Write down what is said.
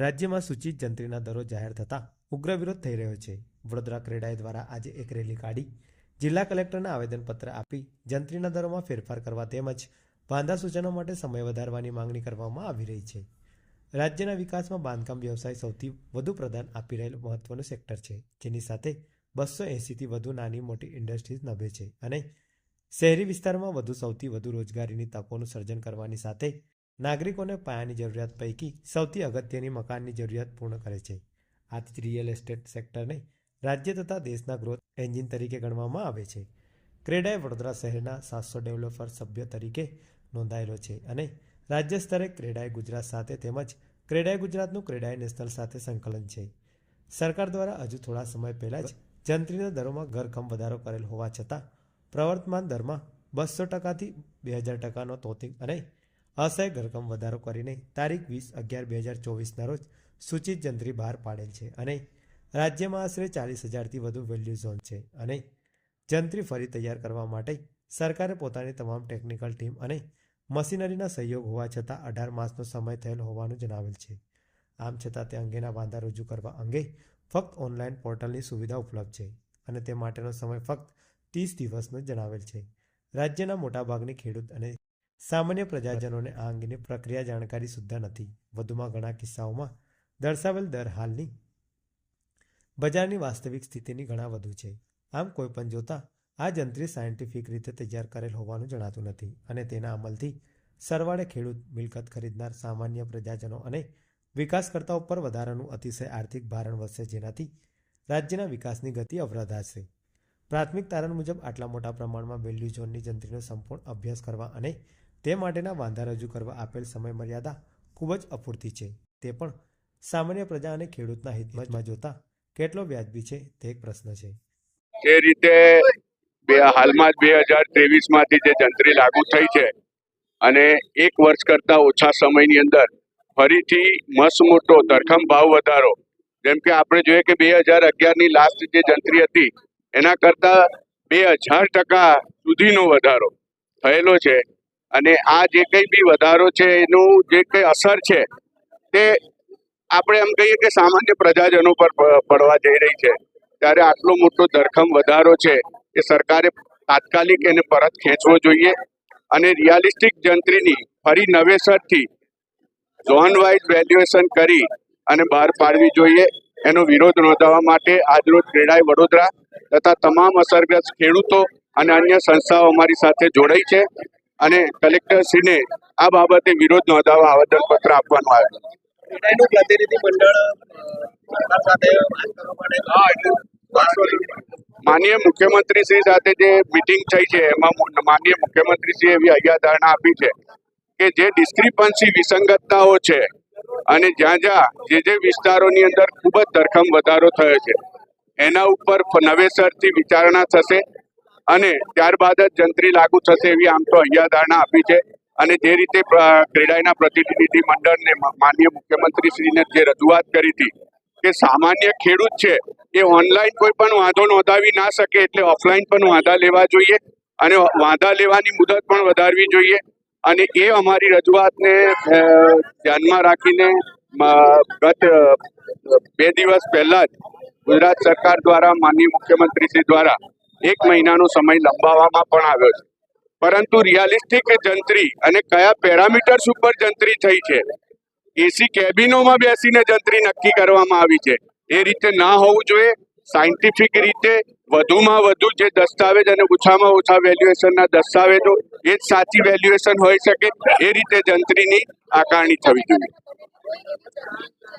રાજ્યમાં સૂચિત જંત્રીના દરો જાહેર થતાં ઉગ્ર વિરોધ થઈ રહ્યો છે. વડોદરા ક્રેડાઈ દ્વારા આજે એક રેલી કાઢી જિલ્લા કલેક્ટરને આવેદનપત્ર આપી જંત્રીના દરોમાં ફેરફાર કરવા તેમજ વાંધા સૂચનો માટે સમય વધારવાની માંગણી કરવામાં આવી રહી છે. રાજ્યના વિકાસમાં બાંધકામ વ્યવસાય સૌથી વધુ પ્રદાન આપી રહેલું મહત્વનું સેક્ટર છે, જેની સાથે 280થી વધુ નાની મોટી ઇન્ડસ્ટ્રીઝ નભે છે અને શહેરી વિસ્તારમાં સૌથી વધુ રોજગારીની તકોનું સર્જન કરવાની સાથે નાગરિકોને પાયાની જરૂરિયાત પૈકી સૌથી અગત્યની મકાનની જરૂરિયાત પૂર્ણ કરે છે. આથી જ રિયલ એસ્ટેટ સેક્ટરને રાજ્ય તથા દેશના ગ્રોથ એન્જિન તરીકે ગણવામાં આવે છે. ક્રેડાઈ વડોદરા શહેરના 700 ડેવલપર સભ્ય તરીકે નોંધાયેલો છે અને રાજ્ય સ્તરે ક્રેડાઈ ગુજરાત સાથે તેમજ ક્રેડાઈ ગુજરાતનું ક્રેડાઈ નેશનલ સાથે સંકલન છે. સરકાર દ્વારા હજુ થોડા સમય પહેલા જ જંત્રીના દરોમાં ઘરખમ વધારો કરેલ હોવા છતાં પ્રવર્તમાન દરમાં 200%થી 2000%નો તોતિંગ અને અસહ્ય ઘરખમ વધારો કરીને તારીખ 20/11/2024ના રોજ સૂચિત જંત્રી બહાર પાડેલ છે અને રાજ્યમાં આશરે 40,000થી વધુ વેલ્યુ ઝોન છે અને જંત્રી ફરી તૈયાર કરવા માટે સરકારે પોતાની તમામ ટેકનિકલ ટીમ અને મશીનરીના સહયોગ હોવા છતાં 18 માસનો સમય થયેલ હોવાનું જણાવેલ છે. આમ છતાં તે અંગેના વાંધા રજૂ કરવા અંગે ફક્ત ઓનલાઈન પોર્ટલની સુવિધા ઉપલબ્ધ છે અને તે માટેનો સમય ફક્ત 30 દિવસનો જણાવેલ છે. રાજ્યના મોટાભાગની ખેડૂત અને સામાન્ય પ્રજાજનોને આ અંગેની પ્રક્રિયા જાણકારી સુદ્ધા નથી. વધુમાં ઘણા કિસ્સાઓમાં દર્શાવેલ દર હાલની બજારની વાસ્તવિક સ્થિતિની ઘણા વધુ છે. આમ કોઈપણ જોતા આ જંત્રી સાયન્ટિફિક રીતે તૈયાર કરેલ હોવાનું જણાતું નથી અને તેના અમલથી સરવાળે ખેડૂત, મિલકત ખરીદનાર, સામાન્ય પ્રજાજનો અને વિકાસકર્તાઓ પર વધારાનું અતિશય આર્થિક ભારણ વધશે, જેનાથી રાજ્યના વિકાસની ગતિ અવરોધાશે. પ્રાથમિક તારણ મુજબ આટલા મોટા પ્રમાણમાં વેલ્યુ ઝોનની જંત્રીનો સંપૂર્ણ અભ્યાસ કરવા અને તે માટેના વાંધા રજૂ કરવા આપેલ સમય મર્યાદા ખૂબ જ અપૂરતી છે. તે પણ સામાન્ય પ્રજા અને ખેડૂતના હિતમાં જોતા કેટલો વ્યાજબી છે તે એક પ્રશ્ન છે. જે રીતે હાલમાં 2023માંથી જે જંત્રી લાગુ થઈ છે અને એક વર્ષ કરતા ઓછા સમયની અંદર ફરીથી મસ્ત મોટો ધરખમ ભાવ વધારો, જેમ કે આપણે જોઈએ કે 2011ની લાસ્ટ જે જંત્રી હતી એના કરતા 2000% સુધીનો વધારો થયેલો છે અને આ જે કંઈ બી વધારો છે એનું જે કંઈ અસર છે તે આપણે એમ કહીએ કે સામાન્ય પ્રજાજનો પર પડવા જઈ રહી છે. ત્યારે આટલો મોટો ધરખમ વધારો છે એ સરકારે તાત્કાલિક એને પરત ખેંચવો જોઈએ અને રિયાલિસ્ટિક જંત્રીની ફરી નવેસરથી ઝોન વાઇઝ વેલ્યુએશન કરી અને બહાર પાડવી જોઈએ. એનો વિરોધ નોંધાવવા માટે આજરોજ ક્રેડાઈ વડોદરા તથા તમામ અસરગ્રસ્ત ખેડૂતો અને અન્ય સંસ્થાઓ અમારી સાથે જોડાઈ છે અને કલેક્ટરશ્રીને આ બાબતે વિરોધ નોંધાવવા આવેદનપત્ર આપવાનું આવ્યું. ક્રેડાઈનું પ્રતિનિધિ મંડળ સાથે વાત કરવા માનનીય મુખ્યમંત્રી શ્રી સાથે જે મિટિંગ થઈ છે એમાં માનનીય મુખ્યમંત્રીશ્રીએ એવી હૈયાધારણા આપી છે કે જે ડિસ્ક્રિપન્સી વિસંગતતાઓ છે અને જ્યાં જે વિસ્તારોની અંદર ખૂબ જ ધરખમ વધારો થયો છે એના ઉપર નવેસરથી વિચારણા થશે અને ત્યારબાદ જ જંત્રી લાગુ થશે એવી આમ તો હૈયાધારણા આપી છે. અને જે રીતે ક્રેડાઈના પ્રતિનિધિ મંડળને માનનીય મુખ્યમંત્રીશ્રીને જે રજૂઆત કરી હતી કે સામાન્ય ખેડૂત છે એ ઓનલાઈન કોઈ પણ વાંધો નોંધાવી ના શકે, એટલે ઓફલાઈન પણ વાંધા લેવા જોઈએ અને વાંધા લેવાની મુદત પણ વધારવી જોઈએ. અને એ અમારી રજૂઆતને ધ્યાનમાં રાખીને ગત 2 દિવસ પહેલા જ ગુજરાત સરકાર દ્વારા માનનીય મુખ્યમંત્રીશ્રી દ્વારા 1 મહિનાનો સમય લંબાવવામાં પણ આવ્યો છે. પરંતુ રિયાલિસ્ટિક જંત્રી અને કયા પેરામીટર્સ ઉપર જંત્રી થઈ છે, એસી કેબિનોમાં બેસીને જંત્રી નક્કી કરવામાં આવી છે, એ રીતે ના હોવું જોઈએ. સાયન્ટિફિક રીતે વધુમાં વધુ જે દસ્તાવેજ અને ઓછામાં ઓછા વેલ્યુએશનના દસ્તાવેજો એ જ સાચી વેલ્યુએશન હોઈ શકે, એ રીતે જંત્રીની આકારણી થવી જોઈએ.